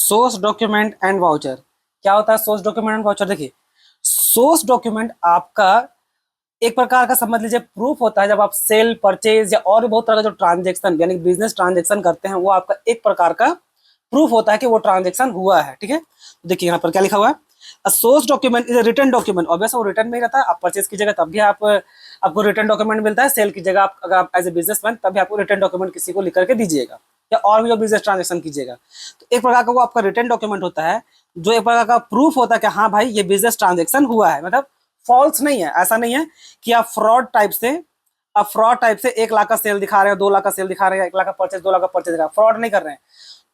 Source document and voucher. क्या होता है सोर्स डॉक्यूमेंट एंड वाउचर? देखिए, सोर्स डॉक्यूमेंट आपका एक प्रकार का समझ लीजिए प्रूफ होता है। जब आप सेल परचेज या और भी बहुत तरह का जो ट्रांजेक्शन यानी बिजनेस ट्रांजेक्शन करते हैं, वो आपका एक प्रकार का प्रूफ होता है कि वो ट्रांजेक्शन हुआ है। ठीक है, तो देखिए यहाँ पर क्या लिखा हुआ है, a source document is a written document. Obvious वो रिटन में ही रहता है। आप परचेज कीजिएगा तब भी आपको रिटन डॉक्यूमेंट मिलता है। सेल कीजिएगा आप, अगर आप एज ए बिजनेसमैन, तब भी आपको रिटन डॉक्यूमेंट किसी को लिख करके दीजिएगा, या और भी जो बिजनेस ट्रांजेक्शन कीजिएगा तो एक प्रकार का वो आपका रिटन डॉक्यूमेंट होता है, जो एक प्रकार का प्रूफ होता है कि हाँ भाई ये बिजनेस ट्रांजेक्शन हुआ है। मतलब फॉल्स नहीं है, ऐसा नहीं है कि आप फ्रॉड टाइप से 1 लाख का सेल दिखा रहे हो, 2 लाख का सेल दिखा रहे हैं, 1 लाख का परचेज, 2 लाख का परचेज दिखा रहे हैं, फ्रॉड नहीं कर रहे हैं।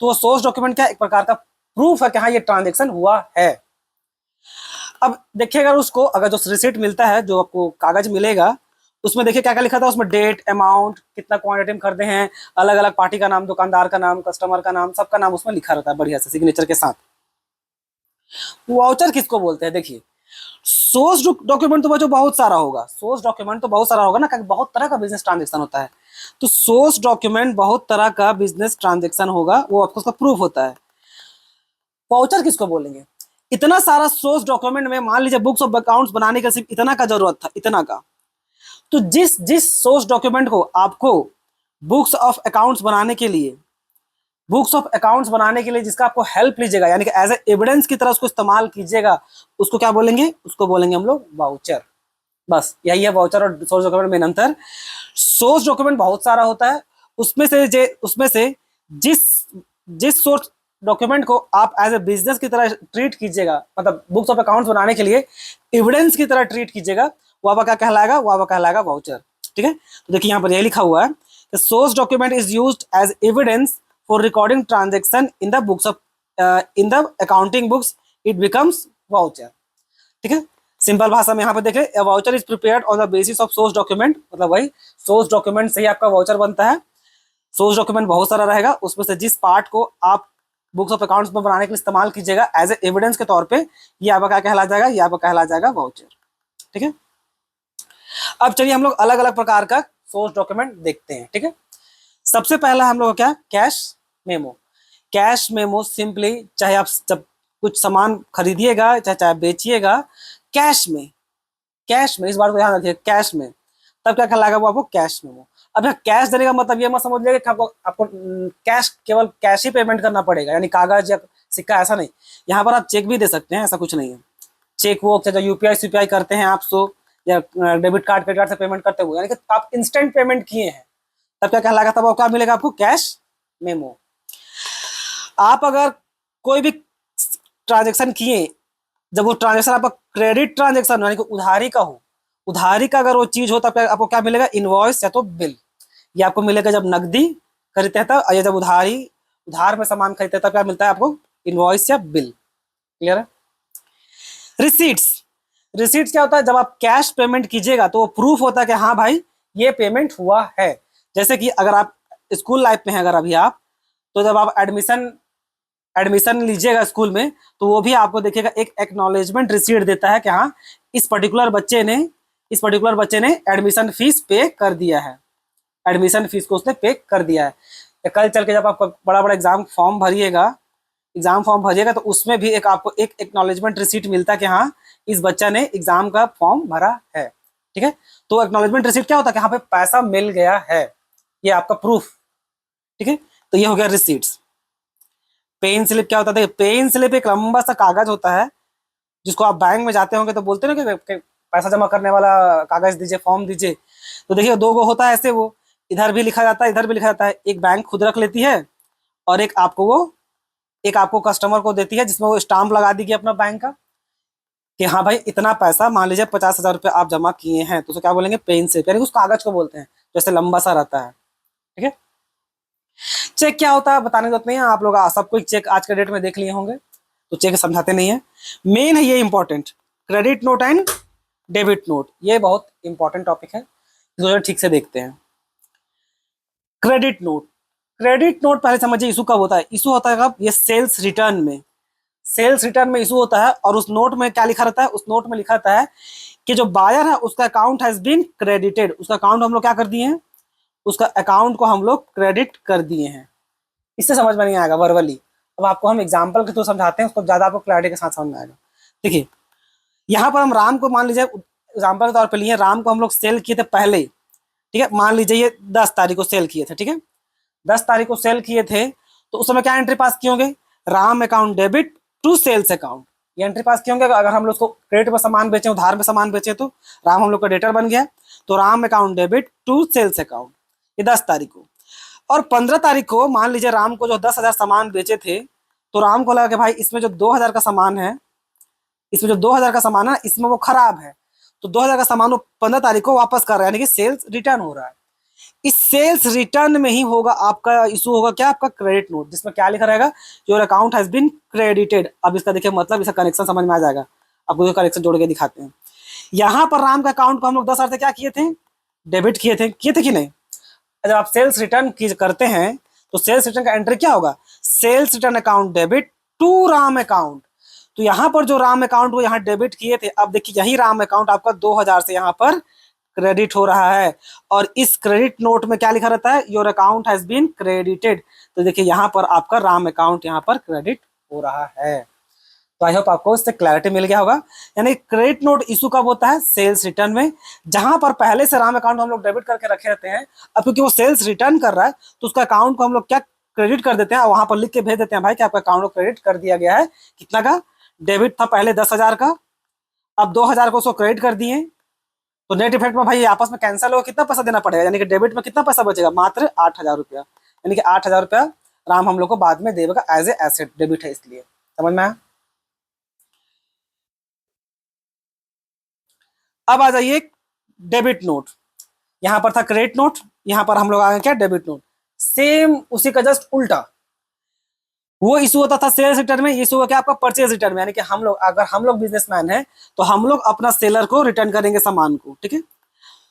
तो वो सोर्स डॉक्यूमेंट क्या एक प्रकार का प्रूफ है कि हाँ ये ट्रांजेक्शन हुआ है। अब देखिए, अगर उसको अगर जो रिसिप्ट मिलता है, जो आपको कागज मिलेगा, उसमें देखिए क्या क्या लिखा था। उसमें डेट, अमाउंट, कितना क्वांटिटी में खरीदे हैं, अलग अलग पार्टी का नाम, दुकानदार का नाम, कस्टमर का नाम, सबका नाम उसमें लिखा रहता है बढ़िया से सिग्नेचर के साथ। वाउचर किसको बोलते हैं? देखिए, सोर्स डॉक्यूमेंट तो जो बहुत सारा होगा, सोर्स डॉक्यूमेंट तो बहुत सारा होगा ना, क्योंकि बहुत तरह का बिजनेस ट्रांजेक्शन होता है। तो सोर्स डॉक्यूमेंट बहुत तरह का बिजनेस ट्रांजेक्शन होगा, वो आपको उसका प्रूफ होता है। वाउचर किसको बोलेंगे? इतना सारा सोर्स डॉक्यूमेंट में मान लीजिए बुक्स ऑफ अकाउंट्स बनाने का सिर्फ इतना का जरूरत था, इतना का। तो जिस जिस सोर्स डॉक्यूमेंट को आपको बुक्स ऑफ अकाउंट्स बनाने के लिए जिसका आपको हेल्प लीजिएगा, यानी कि एज ए एविडेंस की तरह उसको इस्तेमाल कीजिएगा, उसको क्या बोलेंगे? उसको बोलेंगे हम लोग वाउचर। बस यही है वाउचर और सोर्स डॉक्यूमेंट में अंतर। सोर्स डॉक्यूमेंट बहुत सारा होता है, उसमें से जिस जिस सोर्स डॉक्यूमेंट को आप एज ए बिजनेस की तरह ट्रीट कीजिएगा, मतलब बुक्स ऑफ अकाउंट्स बनाने के लिए एविडेंस की तरह ट्रीट कीजिएगा, वो आपका क्या कहलाएगा? वो आपका कहलाएगा वाउचर। ठीक है, तो देखिए यहाँ पर यही लिखा हुआ है, source document is used as evidence for recording transaction in the books of in the accounting books, it becomes voucher. ठीक है, सिंपल भाषा में यहाँ पे देखें, voucher is prepared on the basis of source document. मतलब वही सोर्स डॉक्यूमेंट से ही आपका वाउचर बनता है। सोर्स डॉक्यूमेंट बहुत सारा रहेगा, उसमें से जिस पार्ट को आप बुक्स ऑफ अकाउंट्स में बनाने के लिए इस्तेमाल कीजिएगा एज ए एविडेंस के तौर पे, ये आपका क्या कहला जाएगा? ये आपका कहला जाएगा वाउचर। ठीक है, अब चलिए हम लोग अलग अलग प्रकार का सोर्स डॉक्यूमेंट देखते हैं। ठीक है, सबसे पहला हम लोग क्या? Cash memo. Cash memo simply, चाहे आप जब कुछ सामान खरीदिएगा, चाहे बेचिएगा, कैश में इस बात को ध्यान रखिए, कैश में, तब क्या कहलाएगा? वो आपको कैश मेमो। अब यहाँ कैश देने का मतलब ये मत समझ लीजिए कि आपको कैश, केवल कैश ही पेमेंट करना पड़ेगा, यानी कागज या सिक्का, ऐसा नहीं। यहाँ पर आप चेक भी दे सकते हैं, ऐसा कुछ नहीं है। चेक वो चाहे यूपीआई सीपीआई करते हैं आप, सो या डेबिट कार्ड क्रेडिट कार्ड से पेमेंट करते हुए, यानी कि आप इंस्टेंट पेमेंट किए हैं, तब क्या कहलाएगा? तब क्या मिलेगा आपको? Cash memo. आप अगर कोई भी ट्रांजेक्शन किए, जब वो ट्रांजेक्शन आपका क्रेडिट ट्रांजेक्शन यानी कि उधारी का हो, उधारी का अगर वो चीज हो, तब आपको क्या मिलेगा? इनवॉइस या तो बिल। ये आपको मिलेगा जब नकदी खरीदते हैं तब, या जब उधार में सामान खरीदते हैं तब क्या मिलता है आपको? इनवॉइस या बिल। क्लियर है? रिसीट्स क्या होता है? जब आप कैश पेमेंट कीजिएगा तो वो प्रूफ होता है कि हाँ भाई ये पेमेंट हुआ है। जैसे कि अगर आप स्कूल लाइफ में हैं, अगर अभी आप, तो जब आप एडमिशन लीजिएगा स्कूल में, तो वो भी आपको देखिएगा एक एक्नॉलेजमेंट रिसीट देता है कि हाँ इस पर्टिकुलर बच्चे ने एडमिशन फीस पे कर दिया है, एडमिशन फीस को उसने पे कर दिया है। या कल चल के जब आप बड़ा बड़ा एग्जाम फॉर्म भरिएगा तो उसमें भी आपको एक एक्नॉलेजमेंट रिसीट मिलता है कि हाँ इस बच्चा ने एग्जाम का फॉर्म भरा है। ठीक है, तो एक्नॉलेजमेंट रिसीट क्या होता है कि यहाँ पे पैसा मिल गया है, ये आपका प्रूफ। ठीक है, तो ये हो गया रिसीट्स। पेन स्लिप क्या होता है? पेन स्लिप एक लंबा सा कागज होता है, जिसको आप बैंक में जाते होंगे तो बोलते हैं ना कि पैसा जमा करने वाला कागज दीजिए, फॉर्म दीजिए। तो देखिए 2 गो होता है ऐसे, वो इधर भी लिखा जाता है, इधर भी लिखा जाता है। एक बैंक खुद रख लेती है, और एक आपको कस्टमर को देती है, जिसमें वो स्टाम्प लगा देगी अपना बैंक का कि हाँ भाई इतना पैसा, मान लीजिए 50,000 रुपये आप जमा किए हैं, तो उसे क्या बोलेंगे? पेन स्लिप, यानी उस कागज को बोलते हैं जैसे लंबा सा रहता है। ठीक है, चेक क्या होता है बताने की जरूरत नहीं है, आप लोग सब कुछ चेक आज के डेट में देख लिए होंगे, तो चेक समझाते नहीं है। मेन है ये important, credit note and debit note, ये बहुत इंपॉर्टेंट टॉपिक है, इसको ठीक से देखते हैं। क्रेडिट नोट पहले समझिए इशू कब होता है? इशू होता है कब? ये सेल्स रिटर्न में इशू होता है। और उस नोट में क्या लिखा रहता है? उस नोट में लिखा रहता है कि जो बायर है उसका अकाउंट हैज बीन क्रेडिटेड, उसका अकाउंट हम लोग क्या कर दिए हैं? उसका अकाउंट को हम लोग क्रेडिट कर दिए हैं। इससे समझ में नहीं आएगा वर्बली, अब आपको हम एग्जाम्पल के थ्रू समझाते हैं, उसको ज्यादा आपको क्लैरिटी के साथ समझ में आएगा। देखिए यहाँ पर हम राम को मान लीजिए एग्जाम्पल के तौर पर लिए, राम को हम लोग सेल किए थे पहले, ठीक है, मान लीजिए ये 10 तारीख को सेल किए थे, ठीक है, 10 तारीख को सेल किए थे, तो उस समय क्या एंट्री पास किए होंगे, Ram account debit to sales account, ये एंट्री पास किए होंगे। अगर हम लोग उसको क्रेडिट पर सामान बेचे, उधार में सामान बेचे, तो राम हम लोग का डेटर बन गया, तो Ram account debit to sales account, ये 10 तारीख को। और 15 तारीख को मान लीजिए राम को जो 10,000 सामान बेचे थे, तो राम को लगा कि भाई इसमें जो 2,000 का सामान है, इसमें जो 2,000 का सामान है इसमें वो खराब है, तो 2,000 का सामान वो 15 तारीख को वापस कर रहा है, यानी कि सेल्स रिटर्न हो रहा है। इस सेल्स रिटर्न में ही होगा आपका इशू, होगा क्या, आपका क्रेडिट नोट, जिसमें क्या लिखा रहेगा, your account has been credited. अब इसका देखिए मतलब, इसका कनेक्शन समझ में आ जाएगा, आपको कनेक्शन जोड़ के दिखाते हैं। यहाँ पर राम का अकाउंट को हम लोग 10,000 से क्या किए थे, डेबिट किए थे कि नहीं। जब आप सेल्स रिटर्न करते हैं तो सेल्स रिटर्न का एंट्री क्या होगा, sales return account debit to Ram account. तो यहाँ पर जो राम अकाउंट वो यहाँ डेबिट किए थे, अब देखिए यही राम अकाउंट आपका 2,000 से यहाँ पर क्रेडिट हो रहा है, और इस क्रेडिट नोट में क्या लिखा रहता है, your account has been credited. तो देखिए यहाँ पर आपका राम अकाउंट यहाँ पर क्रेडिट हो रहा है। तो आई होप आपको इससे क्लैरिटी मिल गया होगा। यानी क्रेडिट नोट इशू कब होता है, सेल्स रिटर्न में, जहां पर पहले से राम अकाउंट हम लोग डेबिट करके रखे रहते हैं, अब क्योंकि वो सेल्स रिटर्न कर रहा है तो उसका अकाउंट को हम लोग क्या क्रेडिट कर देते हैं, वहां पर लिख के भेज देते हैं भाई कि आपका अकाउंट को क्रेडिट कर दिया गया है। कितना का डेबिट था पहले, 10,000 का, अब 2,000 को उसको क्रेडिट कर दिए, तो नेट इफेक्ट में भाई आपस में कैंसिल होगा, कितना पैसा देना पड़ेगा, यानी कि डेबिट में कितना पैसा बचेगा, मात्र 8,000 रुपया, यानी कि 8,000 रुपया राम हम लोग को बाद में देगा एज ए एसेट, डेबिट है इसलिए। समझ में आया। अब आ जाइए डेबिट नोट, यहां पर था क्रेडिट नोट, यहां पर हम लोग आ गए क्या, डेबिट नोट। सेम उसी का जस्ट उल्टा, वो इशू होता था सेल्स रिटर्न में, इशू हुआ क्या आपका परचेज रिटर्न में, यानी कि हम लोग, अगर हम लोग बिजनेसमैन है तो हम लोग अपना सेलर को रिटर्न करेंगे सामान को, ठीक है।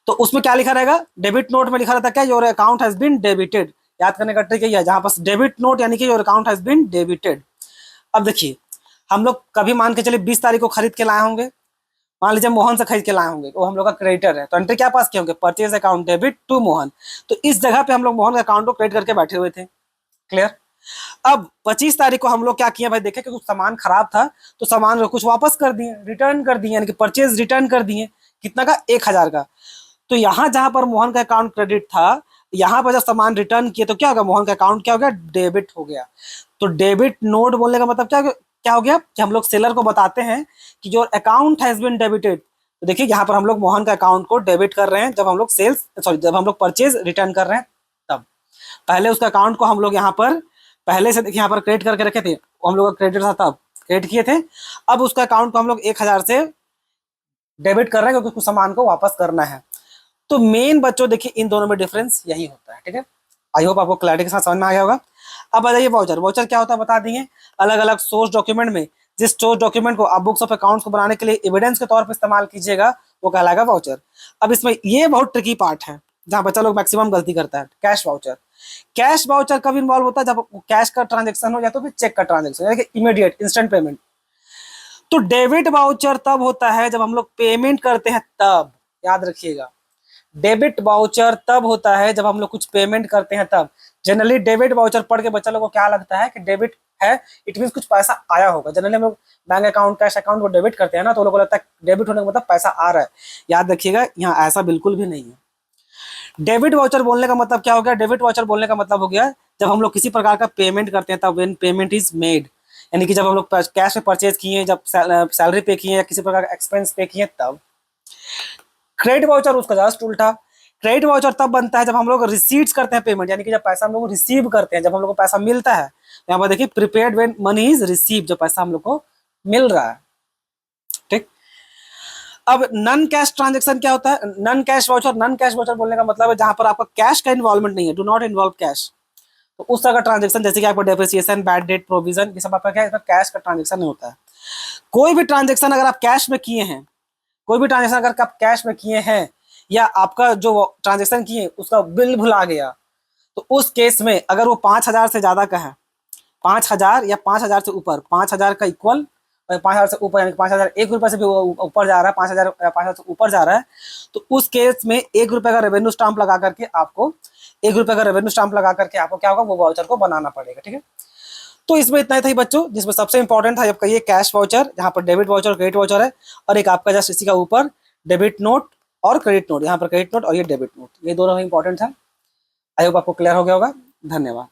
तो उसमें क्या लिखा रहेगा, डेबिट नोट में लिखा रहता है क्या, your account has been debited. याद करने का ट्रिक यही है, जहां पर डेबिट नोट यानी कि your account has been debited. अब देखिए हम लोग कभी मान के चलिए 20 तारीख को खरीद के लाए होंगे, मान लीजिए मोहन से खरीद के लाए होंगे, वो हम लोग का क्रेडिटर है, तो एंट्री क्या पास किए होंगे, purchase account debit to Mohan. तो इस जगह पे हम लोग मोहन के अकाउंट को क्रेडिट करके बैठे हुए थे, क्लियर। अब 25 तारीख को हम लोग क्या किए भाई, देखे कि कुछ सामान खराब था तो सामान कुछ वापस कर दिए, रिटर्न कर दिए, यानी कि परचेज रिटर्न कर दिए, कितना का, 1,000 का। तो यहाँ जहां पर मोहन का अकाउंट क्रेडिट था, यहाँ पर जब सामान रिटर्न किए तो क्या होगा, मोहन का अकाउंट क्या हो गया, डेबिट हो गया। तो डेबिट नोट बोलने का मतलब क्या हो गया, कि हम लोग सेलर को बताते हैं कि जो अकाउंट हैज बीन डेबिटेड। तो देखिए यहाँ पर हम लोग मोहन का अकाउंट को डेबिट कर रहे हैं, जब हम लोग जब हम लोग परचेज रिटर्न कर रहे हैं तब। पहले उसका अकाउंट को हम लोग यहाँ पर पहले से देखिए यहाँ पर क्रेडिट करके रखे थे, हम लोग का क्रेडिट था तब क्रेडिट किए थे, अब उसका अकाउंट को हम लोग 1,000 से डेबिट कर रहे हैं क्योंकि कुछ सामान को वापस करना है। तो मेन बच्चों देखिए इन दोनों में डिफरेंस यही होता है, ठीक है। आई होप आपको क्लैरिटी के साथ समझ में आ गया होगा। अब आ जाइए वाउचर, वाउचर क्या होता है बता देंगे। अलग अलग सोर्स डॉक्यूमेंट में जिस सोर्स डॉक्यूमेंट को आप बुक्स ऑफ अकाउंट्स को बनाने के लिए एविडेंस के तौर पर इस्तेमाल कीजिएगा वो कहलाएगा वाउचर। अब इसमें ये बहुत ट्रिकी पार्ट है जहां बच्चा लोग मैक्सिमम गलती करता है, कैश वाउचर। कैश वाउचर कब इन्वॉल्व होता है, जब कैश का ट्रांजेक्शन हो या तो फिर चेक का ट्रांजेक्शन, यानी कि इमीडिएट इंस्टेंट पेमेंट। तो डेबिट वाउचर तब होता है जब हम लोग पेमेंट करते हैं तब, याद रखिएगा। डेबिट वाउचर तब होता है जब हम लोग कुछ पेमेंट करते हैं तब। जनरली डेबिट वाउचर पढ़ के बच्चा लोगों को क्या लगता है कि डेबिट है इट मीन कुछ पैसा आया होगा। जनरली हम लोग बैंक अकाउंट कैश अकाउंट को डेबिट करते हैं ना, तो लोगों को लगता है डेबिट होने का मतलब पैसा आ रहा है। याद रखिएगा यहाँ ऐसा बिल्कुल भी नहीं है। डेबिट वाउचर बोलने का मतलब क्या हो गया, डेबिट वाउचर बोलने का मतलब हो गया जब हम लोग किसी प्रकार का पेमेंट करते हैं तब, व्हेन पेमेंट इज मेड, यानी कि जब हम लोग कैश में परचेज किए, जब सैलरी पे किए या किसी प्रकार का एक्सपेंस पे किए तब। क्रेडिट वाउचर उसका जस्ट उल्टा। क्रेडिट वाउचर तब बनता है जब हम लोग रिसीट्स करते हैं पेमेंट, यानी कि जब पैसा हम लोग रिसीव करते हैं, जब हम लोग को पैसा मिलता है। यहाँ पर देखिए prepaid when money is receive, जब पैसा हम लोग को मिल रहा है, ठीक। अब नन कैश ट्रांजेक्शन क्या होता है, non cash voucher. Non cash voucher बोलने का मतलब है जहां पर आपका कैश का इन्वॉल्वमेंट नहीं है, डू नॉट इन्वॉल्व कैश। तो उस तरह का ट्रांजेक्शन जैसे कि आपका डेप्रिसिएशन, बैड डेट प्रोविजन, ये सब आपका क्या है, कैश का ट्रांजेक्शन नहीं होता है। कोई भी ट्रांजेक्शन अगर आप कैश में किए हैं, कोई भी ट्रांजेक्शन अगर आप कैश में किए हैं या आपका जो ट्रांजेक्शन किए उसका बिल भुला गया, तो उस केस में अगर वो 5,000 से ज्यादा का है, 5,000 या 5,000 से ऊपर, 5,000 का इक्वल 5,000 से ऊपर, यानी 5,000 1 रुपए से भी ऊपर जा रहा है, 5,000 से ऊपर जा रहा है, तो उस केस में 1 रुपए का रेवेन्यू स्टाम्प लगा करके आपको 1 रुपए का रेवेन्यू स्टाम्प लगा करके आपको क्या होगा, वो वाउचर को बनाना पड़ेगा, ठीक है। तो इसमें इतना ही था ही बच्चों, जिसमें सबसे इंपॉर्टेंट था आपका ये कैश वाउचर, जहाँ पर डेबिट वाउचर क्रेडिट वाउचर है, और एक आपका जस्ट इसी का ऊपर डेबिट नोट और क्रेडिट नोट, यहाँ पर क्रेडिट नोट और ये डेबिट नोट, ये दोनों इंपॉर्टेंट था। आई होप आपको क्लियर हो गया होगा। धन्यवाद।